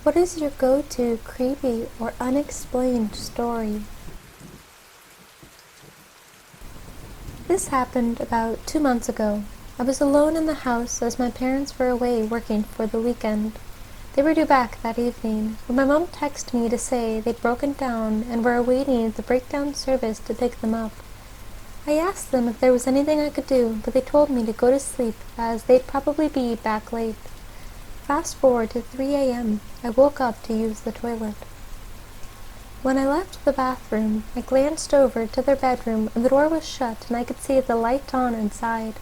What is your go-to creepy or unexplained story? This happened about 2 months ago. I was alone in the house as my parents were away working for the weekend. They were due back that evening when my mom texted me to say they'd broken down and were awaiting the breakdown service to pick them up. I asked them if there was anything I could do, but they told me to go to sleep as they'd probably be back late. Fast forward to 3 a.m. I woke up to use the toilet. When I left the bathroom, I glanced over to their bedroom and the door was shut and I could see the light on inside.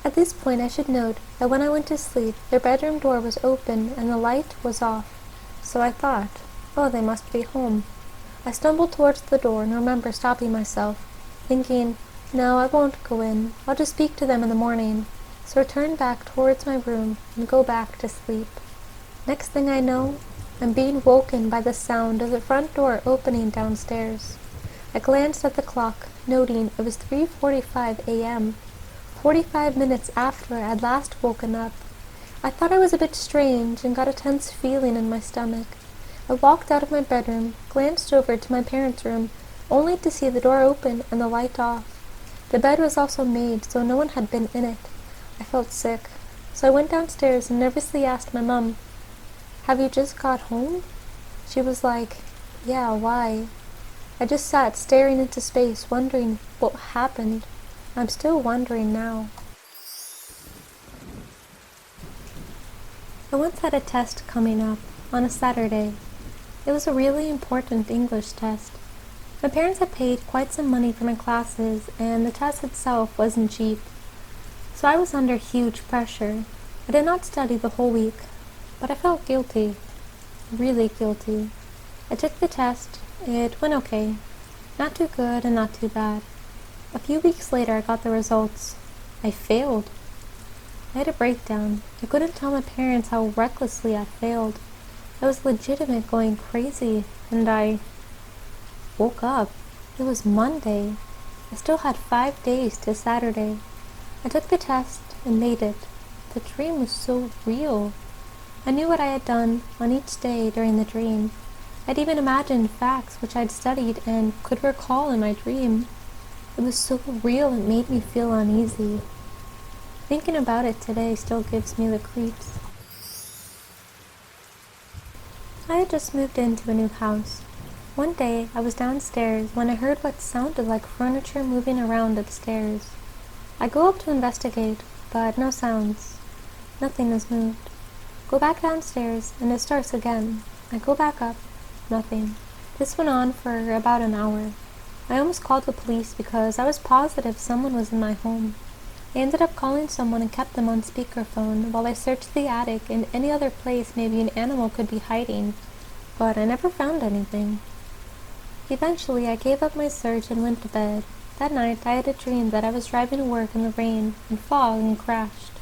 At this point I should note that when I went to sleep, their bedroom door was open and the light was off. So I thought, oh, they must be home. I stumbled towards the door and remember stopping myself, thinking, no, I won't go in. I'll just speak to them in the morning. So I turn back towards my room and go back to sleep. Next thing I know, I'm being woken by the sound of the front door opening downstairs. I glanced at the clock, noting it was 3:45 a.m., 45 minutes after I'd last woken up. I thought I was a bit strange and got a tense feeling in my stomach. I walked out of my bedroom, glanced over to my parents' room, only to see the door open and the light off. The bed was also made, so no one had been in it. I felt sick, so I went downstairs and nervously asked my mom, "Have you just got home?" She was like, "Yeah, why?" I just sat staring into space, wondering what happened. I'm still wondering now. I once had a test coming up on a Saturday. It was a really important English test. My parents had paid quite some money for my classes, and the test itself wasn't cheap. So I was under huge pressure. I did not study the whole week, but I felt guilty. Really guilty. I took the test. It went okay. Not too good and not too bad. A few weeks later I got the results. I failed. I had a breakdown. I couldn't tell my parents how recklessly I failed. I was legitimate going crazy, and I woke up. It was Monday. I still had 5 days to Saturday. I took the test and made it. The dream was so real. I knew what I had done on each day during the dream. I'd even imagined facts which I'd studied and could recall in my dream. It was so real it made me feel uneasy. Thinking about it today still gives me the creeps. I had just moved into a new house. One day I was downstairs when I heard what sounded like furniture moving around upstairs. I go up to investigate, but no sounds. Nothing has moved. Go back downstairs, and it starts again. I go back up. Nothing. This went on for about an hour. I almost called the police because I was positive someone was in my home. I ended up calling someone and kept them on speakerphone while I searched the attic and any other place maybe an animal could be hiding, but I never found anything. Eventually, I gave up my search and went to bed. That night, I had a dream that I was driving to work in the rain and fog and crashed.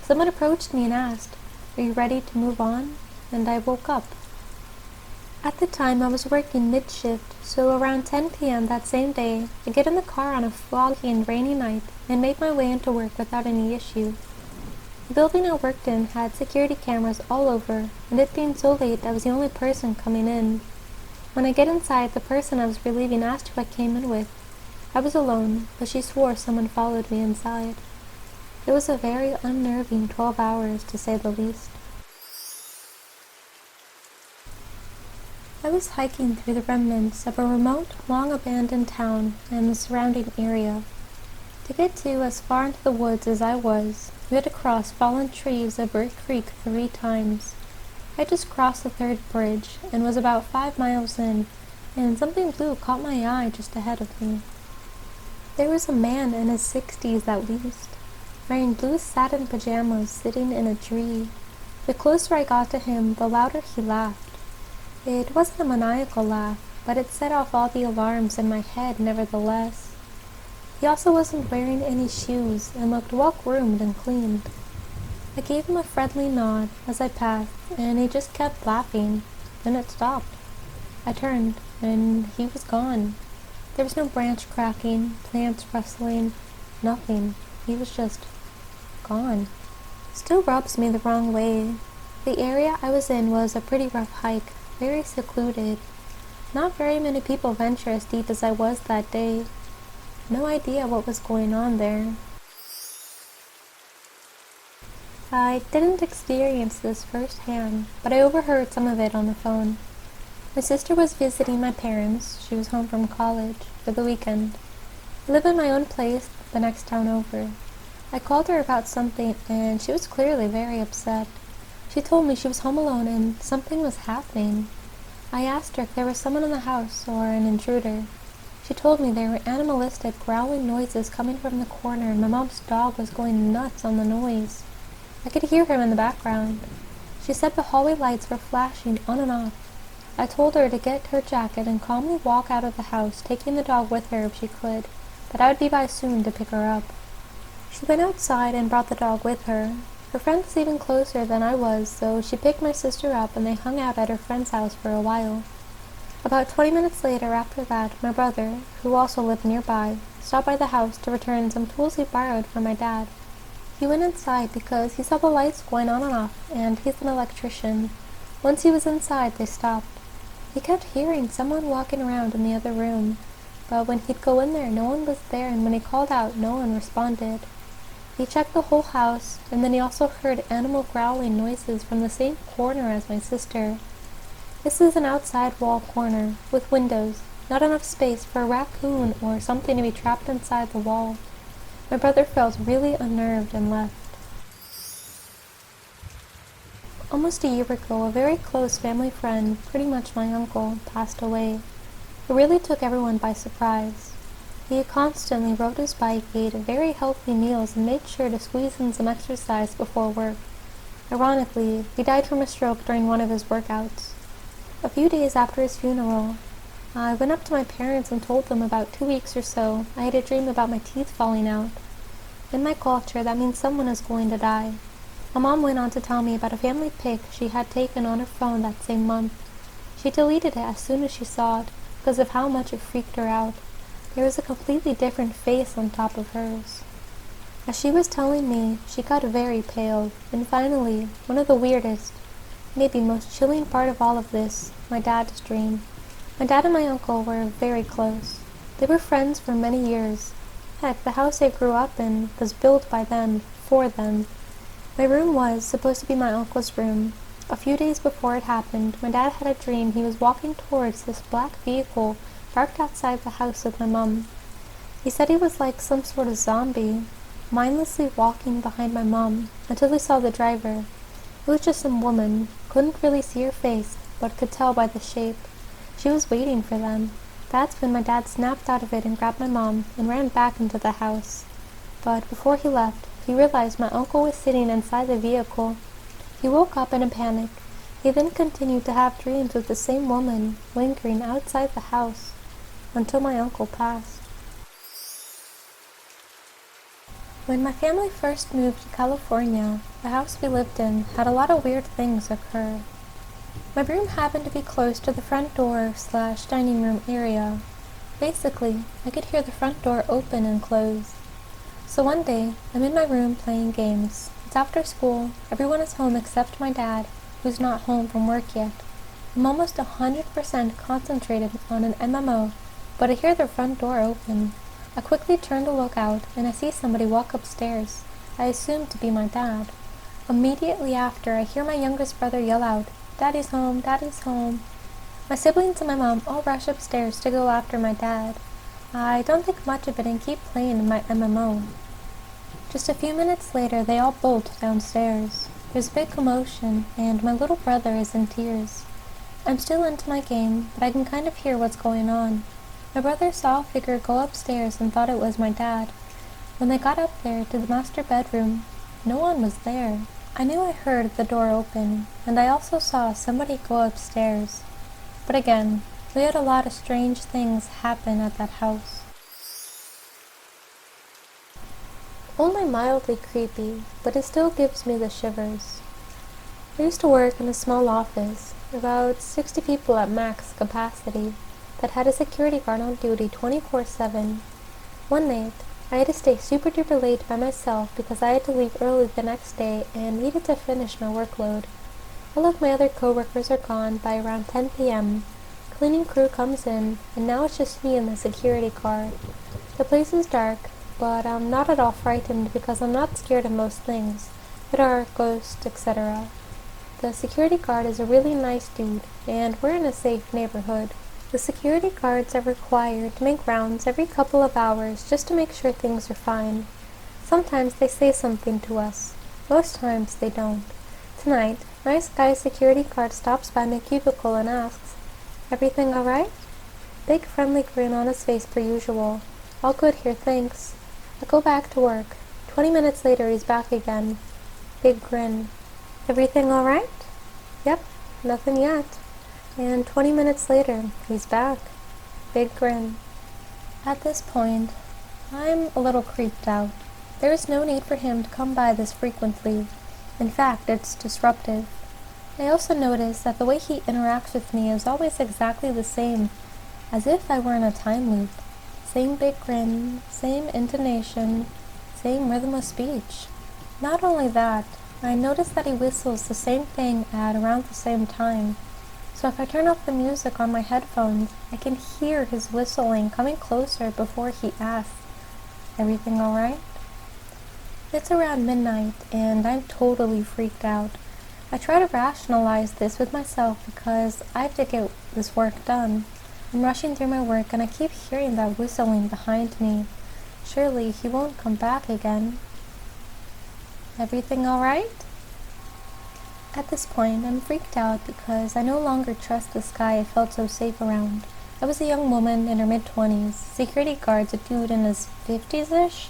Someone approached me and asked, "Are you ready to move on?" And I woke up. At the time, I was working mid-shift, so around 10 p.m. that same day, I get in the car on a foggy and rainy night and made my way into work without any issue. The building I worked in had security cameras all over, and it being so late, I was the only person coming in. When I get inside, the person I was relieving asked who I came in with. I was alone, but she swore someone followed me inside. It was a very unnerving 12 hours, to say the least. I was hiking through the remnants of a remote, long-abandoned town and the surrounding area. To get to as far into the woods as I was, we had to cross fallen trees over a creek 3 times. I just crossed the 3rd bridge and was about 5 miles in, and something blue caught my eye just ahead of me. There was a man in his 60s at least, wearing blue satin pajamas sitting in a tree. The closer I got to him, the louder he laughed. It wasn't a maniacal laugh, but it set off all the alarms in my head nevertheless. He also wasn't wearing any shoes and looked well-groomed and cleaned. I gave him a friendly nod as I passed, and he just kept laughing. Then it stopped. I turned, and he was gone. There was no branch cracking, plants rustling, nothing. He was just gone. Still rubs me the wrong way. The area I was in was a pretty rough hike, very secluded. Not very many people venture as deep as I was that day. No idea what was going on there. I didn't experience this firsthand, but I overheard some of it on the phone. My sister was visiting my parents. She was home from college for the weekend. I live in my own place the next town over. I called her about something, and she was clearly very upset. She told me she was home alone and something was happening. I asked her if there was someone in the house or an intruder. She told me there were animalistic growling noises coming from the corner and my mom's dog was going nuts on the noise. I could hear him in the background. She said the hallway lights were flashing on and off. I told her to get her jacket and calmly walk out of the house, taking the dog with her if she could, that I would be by soon to pick her up. She went outside and brought the dog with her. Her friend was even closer than I was, so she picked my sister up and they hung out at her friend's house for a while. About 20 minutes later after that, my brother, who also lived nearby, stopped by the house to return some tools he borrowed from my dad. He went inside because he saw the lights going on and off, and he's an electrician. Once he was inside, they stopped. He kept hearing someone walking around in the other room, but when he'd go in there, no one was there, and when he called out, no one responded. He checked the whole house, and then he also heard animal growling noises from the same corner as my sister. This is an outside wall corner, with windows, not enough space for a raccoon or something to be trapped inside the wall. My brother felt really unnerved and left. Almost a year ago, a very close family friend, pretty much my uncle, passed away. It really took everyone by surprise. He constantly rode his bike, ate very healthy meals, and made sure to squeeze in some exercise before work. Ironically, he died from a stroke during one of his workouts. A few days after his funeral, I went up to my parents and told them about 2 weeks or so I had a dream about my teeth falling out. In my culture, that means someone is going to die. My mom went on to tell me about a family pic she had taken on her phone that same month. She deleted it as soon as she saw it, because of how much it freaked her out. There was a completely different face on top of hers. As she was telling me, she got very pale, and finally, one of the weirdest, maybe most chilling part of all of this, my dad's dream. My dad and my uncle were very close. They were friends for many years. Heck, the house they grew up in was built by them, for them. My room was supposed to be my uncle's room. A few days before it happened, my dad had a dream he was walking towards this black vehicle parked outside the house with my mom. He said he was like some sort of zombie, mindlessly walking behind my mom until he saw the driver. It was just some woman, couldn't really see her face, but could tell by the shape. She was waiting for them. That's when my dad snapped out of it and grabbed my mom and ran back into the house. But before he left, he realized my uncle was sitting inside the vehicle. He woke up in a panic. He then continued to have dreams with the same woman lingering outside the house until my uncle passed. When my family first moved to California, the house we lived in had a lot of weird things occur. My room happened to be close to the front door/dining room area. Basically, I could hear the front door open and close. So one day, I'm in my room playing games. It's after school, everyone is home except my dad, who's not home from work yet. I'm almost 100% concentrated on an MMO, but I hear the front door open. I quickly turn to look out, and I see somebody walk upstairs. I assume to be my dad. Immediately after, I hear my youngest brother yell out, "Daddy's home, Daddy's home." My siblings and my mom all rush upstairs to go after my dad. I don't think much of it and keep playing in my MMO. Just a few minutes later, they all bolt downstairs. There's a big commotion, and my little brother is in tears. I'm still into my game, but I can kind of hear what's going on. My brother saw a figure go upstairs and thought it was my dad. When they got up there to the master bedroom, no one was there. I knew I heard the door open, and I also saw somebody go upstairs. But again, we had a lot of strange things happen at that house. Only mildly creepy, but it still gives me the shivers. I used to work in a small office, about 60 people at max capacity, that had a security guard on duty 24/7. One night, I had to stay super duper late by myself because I had to leave early the next day and needed to finish my workload. All of my other coworkers are gone by around 10 p.m. Cleaning crew comes in, and now it's just me and the security guard. The place is dark, but I'm not at all frightened because I'm not scared of most things. Dark, ghosts, etc. The security guard is a really nice dude, and we're in a safe neighborhood. The security guards are required to make rounds every couple of hours just to make sure things are fine. Sometimes they say something to us. Most times they don't. Tonight, nice guy security guard stops by my cubicle and asks, "Everything alright?" Big friendly grin on his face per usual. "All good here, thanks." I go back to work. 20 minutes later he's back again. Big grin. "Everything alright?" "Yep, nothing yet." And 20 minutes later, he's back. Big grin. At this point, I'm a little creeped out. There is no need for him to come by this frequently. In fact, it's disruptive. I also notice that the way he interacts with me is always exactly the same, as if I were in a time loop. Same big grin, same intonation, same rhythm of speech. Not only that, I notice that he whistles the same thing at around the same time. So if I turn off the music on my headphones, I can hear his whistling coming closer before he asks, "Everything alright?" It's around midnight, and I'm totally freaked out. I try to rationalize this with myself because I have to get this work done. I'm rushing through my work, and I keep hearing that whistling behind me. Surely he won't come back again. Everything alright? At this point, I'm freaked out because I no longer trust this guy I felt so safe around. I was a young woman in her mid-20s. Security guard's a dude in his 50s-ish?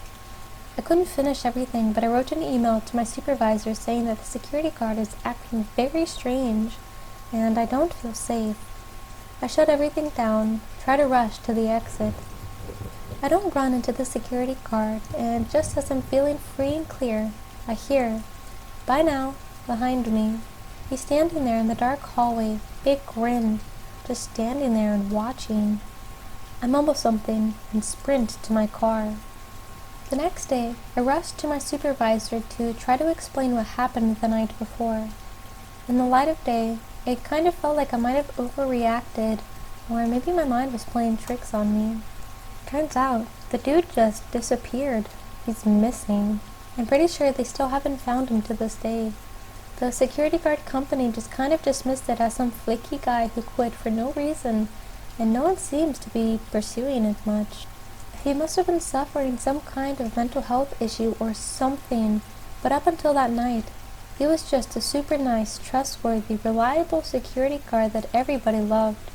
I couldn't finish everything, but I wrote an email to my supervisor saying that the security guard is acting very strange, and I don't feel safe. I shut everything down, try to rush to the exit. I don't run into the security guard, and just as I'm feeling free and clear, I hear, "Bye now," behind me. He's standing there in the dark hallway, big grin, just standing there and watching. I mumble something and sprint to my car. The next day, I rushed to my supervisor to try to explain what happened the night before. In the light of day, it kind of felt like I might have overreacted, or maybe my mind was playing tricks on me. Turns out, the dude just disappeared. He's missing. I'm pretty sure they still haven't found him to this day. The security guard company just kind of dismissed it as some flaky guy who quit for no reason, and no one seems to be pursuing it much. He must have been suffering some kind of mental health issue or something, but up until that night, he was just a super nice, trustworthy, reliable security guard that everybody loved.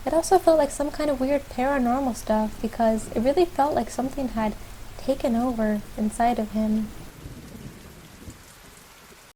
It also felt like some kind of weird paranormal stuff because it really felt like something had taken over inside of him.